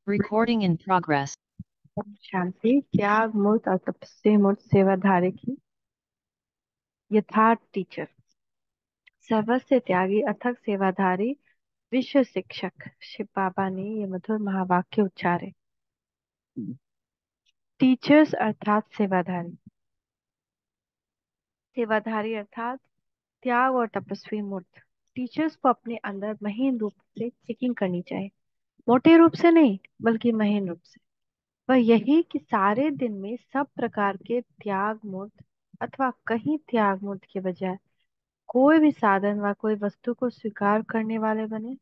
Recording in progress. शांति त्याग मूर्त और तपस्वी मूर्त सेवाधारी की यथार्थ टीचर सर्वस्व त्यागी अथक सेवाधारी विश्व शिक्षक शिव बाबा ने ये मधुर महावाक्य उच्चारे। टीचर्स अर्थात सेवाधारी, सेवाधारी अर्थात त्याग और तपस्वी मूर्त। टीचर्स को अपने अंदर महीन रूप से चेकिंग करनी चाहिए, मोटे रूप से नहीं बल्कि महीन रूप से। वह यही कि सारे दिन में सब प्रकार के त्याग मूर्त अथवा कहीं त्याग मूर्त के बजाय कोई भी साधन व कोई वस्तु को स्वीकार करने वाले बने।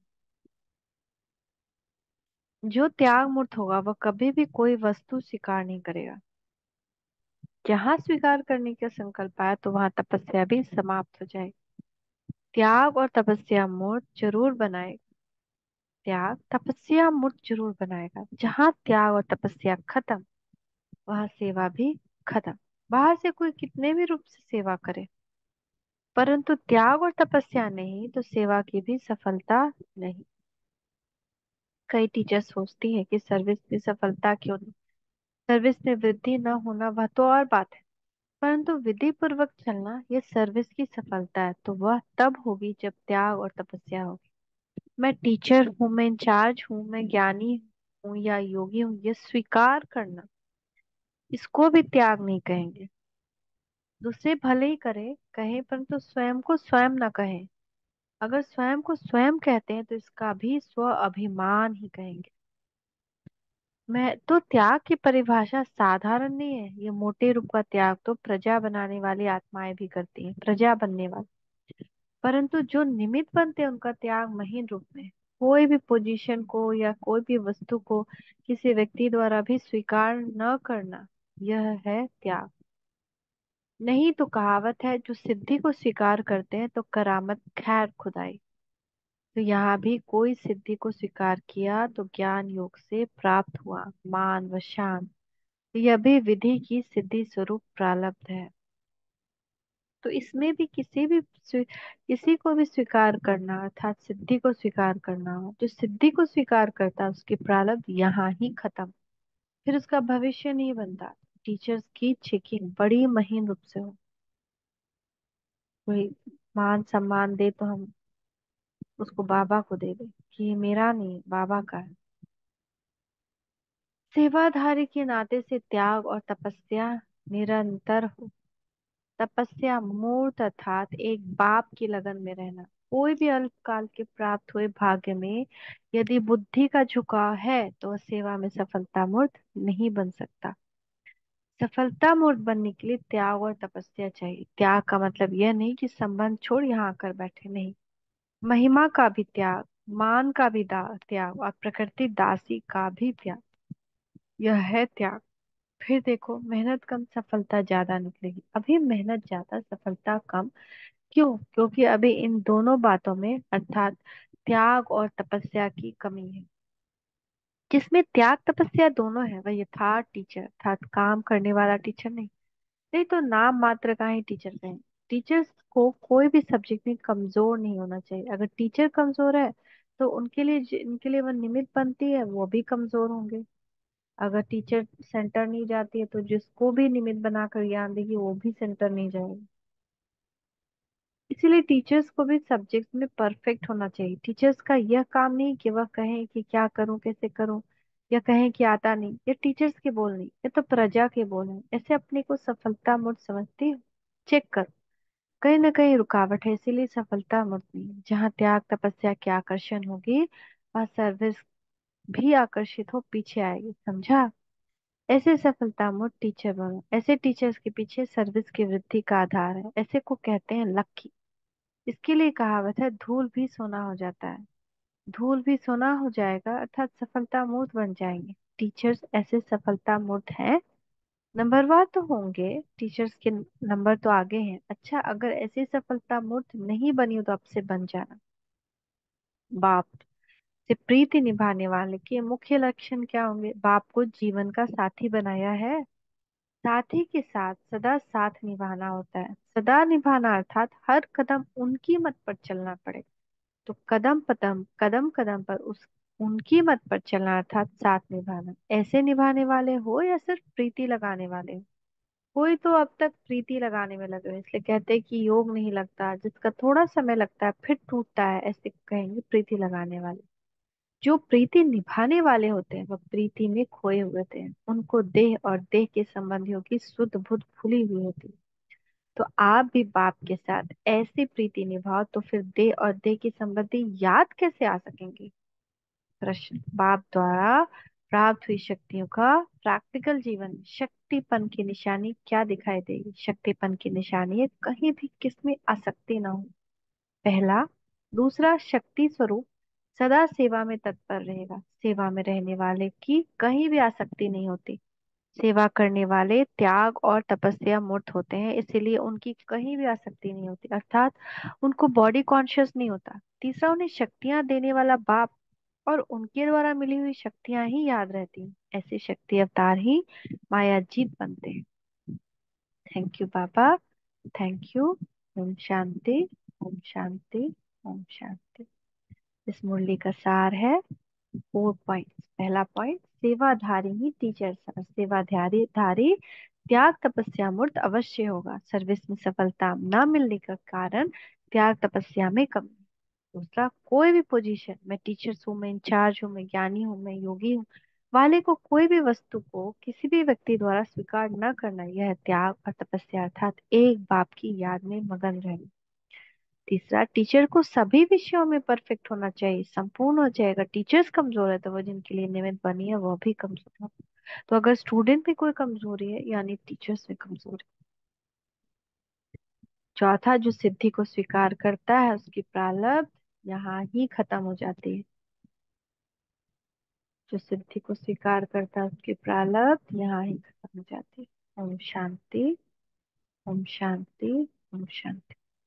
जो त्याग मूर्त होगा वह कभी भी कोई वस्तु स्वीकार नहीं करेगा। जहां स्वीकार करने का संकल्प आया तो वहां तपस्या भी समाप्त हो जाए। त्याग और तपस्या मूर्त जरूर बनाए, त्याग तपस्या मूर्त जरूर बनाएगा। जहां त्याग और तपस्या खत्म वहां सेवा भी खत्म। बाहर से कोई कितने भी रूप से सेवा करे, परंतु त्याग और तपस्या नहीं तो सेवा की भी सफलता नहीं। कई टीचर सोचती है कि सर्विस में सफलता क्यों नहीं, सर्विस में वृद्धि न होना वह तो और बात है, परंतु विधि पूर्वक चलना यह सर्विस की सफलता है। तो वह तब होगी जब त्याग और तपस्या होगी। मैं टीचर हूँ, मैं इंचार्ज हूँ, मैं ज्ञानी हूँ या योगी हूँ, यह स्वीकार करना, इसको भी त्याग नहीं कहेंगे। दूसरे भले ही करे कहें परंतु स्वयं को स्वयं न कहें। अगर स्वयं को स्वयं कहते हैं तो इसका भी स्व अभिमान ही कहेंगे। मैं तो त्याग की परिभाषा साधारण नहीं है, ये मोटे रूप का त्याग तो प्रजा बनाने वाली आत्माएं भी करती हैं, प्रजा बनने वाली। परंतु जो निमित्त बनते हैं उनका त्याग महीन रूप में। कोई भी पोजीशन को या कोई भी वस्तु को किसी व्यक्ति द्वारा भी स्वीकार न करना, यह है त्याग। नहीं तो कहावत है, जो सिद्धि को स्वीकार करते हैं तो करामत खैर खुदाई। तो यहाँ भी कोई सिद्धि को स्वीकार किया तो ज्ञान योग से प्राप्त हुआ मान व शान, यह भी विधि की सिद्धि स्वरूप प्रारब्ध है। तो इसमें भी किसी को भी स्वीकार करना अर्थात सिद्धि को स्वीकार करना हो, जो सिद्धि को स्वीकार करता है उसकी प्रारब्ध यहाँ ही खत्म, फिर उसका भविष्य नहीं बनता। टीचर्स की चेकिंग बड़ी महीन रूप से हो। कोई मान सम्मान दे तो हम उसको बाबा को दे दे कि ये मेरा नहीं बाबा का है। सेवाधारी के नाते से त्याग और तपस्या निरंतर हो। तपस्या मूर्त अर्थात एक बाप की लगन में रहना। कोई भी अल्पकाल के प्राप्त हुए भाग्य में यदि बुद्धि का झुकाव है तो वह सेवा में सफलता मूर्त नहीं बन सकता। सफलता मूर्त बनने के लिए त्याग और तपस्या चाहिए। त्याग का मतलब यह नहीं कि संबंध छोड़ यहाँ आकर बैठे, नहीं। महिमा का भी त्याग, मान का भी त्याग और प्रकृति दासी का भी त्याग, यह है त्याग। फिर देखो, मेहनत कम सफलता ज्यादा निकलेगी। अभी मेहनत ज्यादा सफलता कम, क्यों? क्योंकि अभी इन दोनों बातों में अर्थात त्याग और तपस्या की कमी है। जिसमें त्याग तपस्या दोनों है वह यथार्थ टीचर अर्थात काम करने वाला टीचर नहीं। नहीं तो नाम मात्र का ही टीचर कहें। टीचर्स को कोई भी सब्जेक्ट में कमजोर नहीं होना चाहिए। अगर टीचर कमजोर है तो उनके लिए वह निमित्त बनती है, वो भी कमजोर होंगे। अगर टीचर सेंटर नहीं जाती है तो जिसको भी निमित्त बनाकर ज्ञान देगी वो भी सेंटर नहीं जाएगा। इसीलिए टीचर्स को भी सब्जेक्ट में परफेक्ट होना चाहिए। टीचर्स का यह काम नहीं कि वह कहें कि क्या करूं कैसे करूं, या कहें कि आता नहीं। ये टीचर्स के बोल नहीं, ये तो प्रजा के बोल हैं। ऐसे अपने को सफलता मूर्त समझती हो? चेक कर, कहीं ना कहीं रुकावट है, इसीलिए सफलता मूर्त नहीं है। जहाँ त्याग तपस्या के आकर्षण होगी वहाँ सर्विस भी आकर्षित हो पीछे आएगी, समझा? ऐसे सफलता मूर्त टीचर बनो। ऐसे टीचर्स के पीछे सर्विस की वृद्धि का आधार है। ऐसे को कहते हैं लक्की। इसके लिए कहावत है, धूल भी सोना हो जाता है। धूल भी सोना हो जाएगा अर्थात सफलता मूर्त बन जाएंगे। टीचर्स ऐसे सफलता मूर्त हैं। नंबरवार तो होंगे, टीचर्स के नंबर तो आगे हैं। अच्छा, अगर ऐसी सफलता मूर्त नहीं बनी हो तो अब से बन जाना। बाप से प्रीति निभाने वाले के मुख्य लक्षण क्या होंगे? बाप को जीवन का साथी बनाया है। साथी के साथ सदा साथ निभाना होता है। सदा निभाना अर्थात हर कदम उनकी मत पर चलना पड़े। तो कदम कदम पर उनकी मत पर चलना अर्थात साथ निभाना। ऐसे निभाने वाले हो या सिर्फ प्रीति लगाने वाले हो? कोई तो अब तक प्रीति लगाने में लगे हुए, इसलिए कहते हैं कि योग नहीं लगता, जिसका थोड़ा समय लगता है फिर टूटता है, ऐसे कहेंगे प्रीति लगाने वाले। जो प्रीति निभाने वाले होते हैं वह प्रीति में खोए हुए होते हैं, उनको देह और देह के संबंधियों की शुद्ध बुद्ध खुली हुई होती है। तो आप भी बाप के साथ ऐसी प्रीति निभाओ तो फिर देह और देह के संबंधी याद कैसे आ सकेंगे? प्रश्न। बाप द्वारा प्राप्त हुई शक्तियों का प्रैक्टिकल जीवन में शक्तिपन की निशानी क्या दिखाई देगी? शक्तिपन की निशानी है कहीं भी किसमें आसक्ति ना हो, पहला। दूसरा, शक्ति स्वरूप सदा सेवा में तत्पर रहेगा, सेवा में रहने वाले की कहीं भी आसक्ति नहीं होती। सेवा करने वाले त्याग और तपस्या मूर्त होते हैं, इसीलिए उनकी कहीं भी आसक्ति नहीं होती, अर्थात उनको बॉडी कॉन्शियस नहीं होता। तीसरा, उन्हें शक्तियां देने वाला बाप और उनके द्वारा मिली हुई शक्तियां ही याद रहती हैं, ऐसे शक्ति अवतार ही मायाजीत बनते हैं। थैंक यू पापा, थैंक यू। ओम शांति, ओम शांति, ओम शांति। इस मुरली का सार है 4 पॉइंट्स। पहला पॉइंट, सेवाधारी ही टीचर सर, सेवाधारी धारी त्याग तपस्या मूर्त अवश्य होगा। सर्विस में सफलता न मिलने का कारण त्याग तपस्या में कमी। दूसरा, कोई भी पोजीशन, मैं टीचर्स हूँ, मैं इंचार्ज हूँ, मैं ज्ञानी हूँ, मैं योगी हूँ, वाले को कोई भी वस्तु को किसी भी व्यक्ति द्वारा स्वीकार न करना, यह त्याग और तपस्या अर्थात एक बाप की याद में मगन रहना। तीसरा, टीचर को सभी विषयों में परफेक्ट होना चाहिए, संपूर्ण हो जाएगा। टीचर्स कमजोर है तो वो जिनके लिए निमित्त बनी है वो भी कमजोर है। तो अगर स्टूडेंट में कोई कमजोरी है यानी टीचर्स में कमजोरी। चौथा, जो सिद्धि को स्वीकार करता है उसकी प्रारब्ध यहाँ ही खत्म हो जाती है। जो सिद्धि को स्वीकार करता है उसकी प्रारब्ध यहाँ ही खत्म हो जाती है। ओम शांति, ओम शांति, ओम शांति।